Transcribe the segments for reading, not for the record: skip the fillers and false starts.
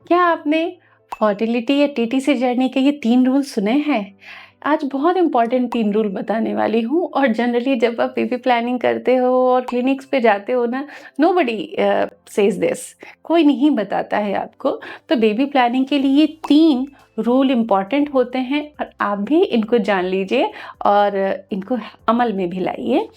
क्या आपने फर्टिलिटी या टीटीसी जर्नी के ये 3 रूल सुने हैं? आज बहुत इम्पोर्टेंट 3 रूल बताने वाली हूँ और जनरली जब आप बेबी प्लानिंग करते हो और क्लिनिक्स पे जाते हो ना, नोबडी सेज दिस, कोई नहीं बताता है आपको। तो बेबी प्लानिंग के लिए ये 3 रूल इम्पोर्टेंट होते हैं और आप भी इनको जान लीजिए और इनको अमल में भी लाइए।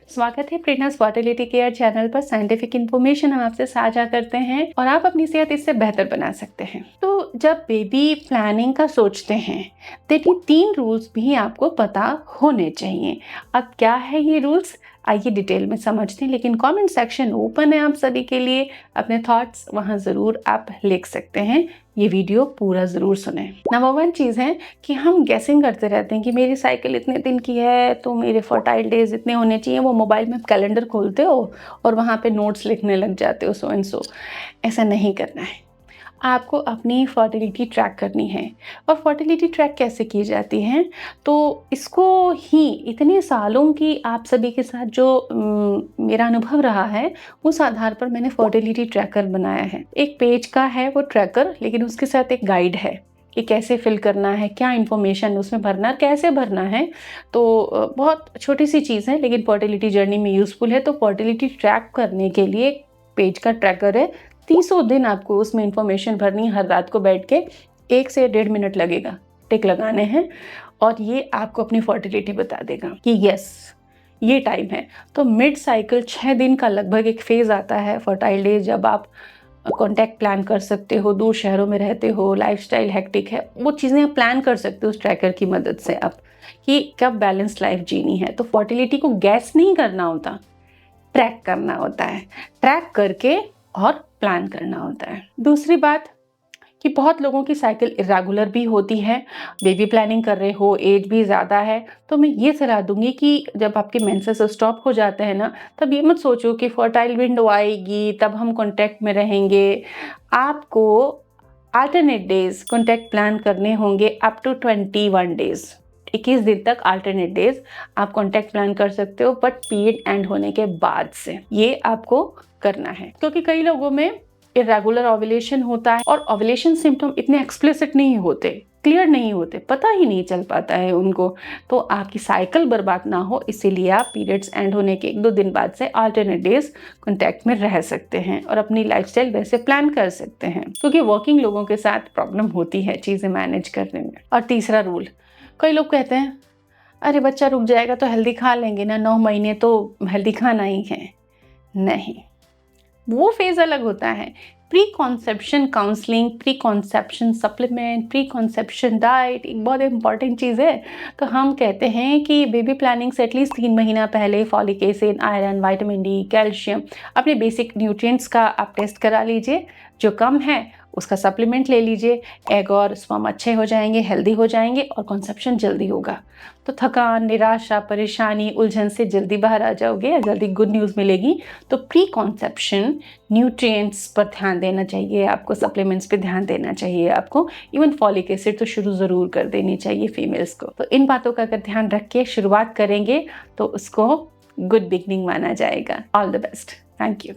स्वागत है प्रेरणास फर्टिलिटी केयर चैनल पर। साइंटिफिक इन्फॉर्मेशन हम आपसे साझा करते हैं और आप अपनी सेहत इससे बेहतर बना सकते हैं। तो जब बेबी प्लानिंग का सोचते हैं तो ये 3 रूल्स भी आपको पता होने चाहिए। अब क्या है ये रूल्स, आइए डिटेल में समझते हैं, लेकिन कमेंट सेक्शन ओपन है आप सभी के लिए। अपने थॉट्स वहाँ ज़रूर आप लिख सकते हैं। ये वीडियो पूरा ज़रूर सुनें। नंबर 1 चीज़ है कि हम गैसिंग करते रहते हैं कि मेरी साइकिल इतने दिन की है तो मेरे फर्टाइल डेज इतने होने चाहिए। वो मोबाइल में कैलेंडर खोलते हो और वहाँ पे नोट्स लिखने लग जाते हो, सो एंड सो। ऐसा नहीं करना है। आपको अपनी फर्टिलिटी ट्रैक करनी है। और फर्टिलिटी ट्रैक कैसे की जाती है, तो इसको ही इतने सालों की आप सभी के साथ जो मेरा अनुभव रहा है, उस आधार पर मैंने फर्टिलिटी ट्रैकर बनाया है। एक पेज का है वो ट्रैकर, लेकिन उसके साथ एक गाइड है कि कैसे फिल करना है, क्या इन्फॉर्मेशन उसमें भरना है, कैसे भरना है। तो बहुत छोटी सी चीज़ है लेकिन फर्टिलिटी जर्नी में यूज़फुल है। तो फर्टिलिटी ट्रैक करने के लिए पेज का ट्रैकर है। 300 दिन आपको उसमें इंफॉर्मेशन भरनी है। हर रात को बैठ के 1 से 1.5 मिनट लगेगा, टिक लगाने हैं और ये आपको अपनी फर्टिलिटी बता देगा कि यस ये टाइम है। तो मिड साइकिल 6 दिन का लगभग एक फेज आता है फर्टाइल डेज, जब आप कॉन्टैक्ट प्लान कर सकते हो, दूर शहरों में रहते हो, लाइफस्टाइल हेक्टिक है, वो चीज़ें आप प्लान कर सकते हो उस ट्रैकर की मदद से आप कि कब बैलेंस लाइफ जीनी है। तो फर्टिलिटी को गैस नहीं करना होता, ट्रैक करना होता है। ट्रैक करके और प्लान करना होता है। दूसरी बात कि बहुत लोगों की साइकिल इरेगुलर भी होती है। बेबी प्लानिंग कर रहे हो, एज भी ज़्यादा है, तो मैं ये सलाह दूंगी कि जब आपके मेंसेस स्टॉप हो जाते हैं ना, तब ये मत सोचो कि फर्टाइल विंडो आएगी तब हम कांटेक्ट में रहेंगे। आपको अल्टरनेट डेज कांटेक्ट प्लान करने होंगे अप टू 21 डेज। 21 दिन तक अल्टरनेट डेज आप कांटेक्ट प्लान कर सकते हो, बट पीरियड एंड होने के बाद से ये आपको करना है। क्योंकि कई लोगों में इरेगुलर ओव्यूलेशन होता है और ओव्यूलेशन सिम्टम इतने एक्सप्लिसिट नहीं होते, क्लियर नहीं होते, पता ही नहीं चल पाता है उनको। तो आपकी साइकिल बर्बाद ना हो, इसीलिए आप पीरियड्स एंड होने के 1-2 दिन बाद से अल्टरनेट डेज कांटेक्ट में रह सकते हैं और अपनी लाइफस्टाइल वैसे प्लान कर सकते हैं। क्योंकि वर्किंग लोगों के साथ प्रॉब्लम होती है चीज़ें मैनेज करने में। और तीसरा रूल, कई लोग कहते हैं अरे बच्चा रुक जाएगा तो हेल्दी खा लेंगे ना, 9 महीने तो हेल्दी खाना ही है। नहीं, वो फेज अलग होता है। Pre conception counselling, pre conception supplement, pre conception diet एक बहुत इंपॉर्टेंट चीज़ है। तो हम कहते हैं कि बेबी प्लानिंग से एटलीस्ट 3 महीना पहले folic acid, iron, vitamin D, calcium, अपने बेसिक न्यूट्रिएंट्स का आप टेस्ट करा लीजिए। जो कम है उसका सप्लीमेंट ले लीजिए। एग और स्पर्म अच्छे हो जाएंगे, हेल्दी हो जाएंगे और कॉन्सेप्शन जल्दी होगा। तो थकान, निराशा, परेशानी, उलझन से जल्दी बाहर आ जाओगे या जल्दी गुड न्यूज़ मिलेगी। तो प्री कॉन्सेप्शन न्यूट्रिएंट्स पर ध्यान देना चाहिए आपको, सप्लीमेंट्स पे ध्यान देना चाहिए आपको। इवन फॉलिक एसिड तो शुरू ज़रूर कर देनी चाहिए फीमेल्स को। तो इन बातों का अगर ध्यान रख के शुरुआत करेंगे तो उसको गुड बिगनिंग माना जाएगा। All the best. Thank you.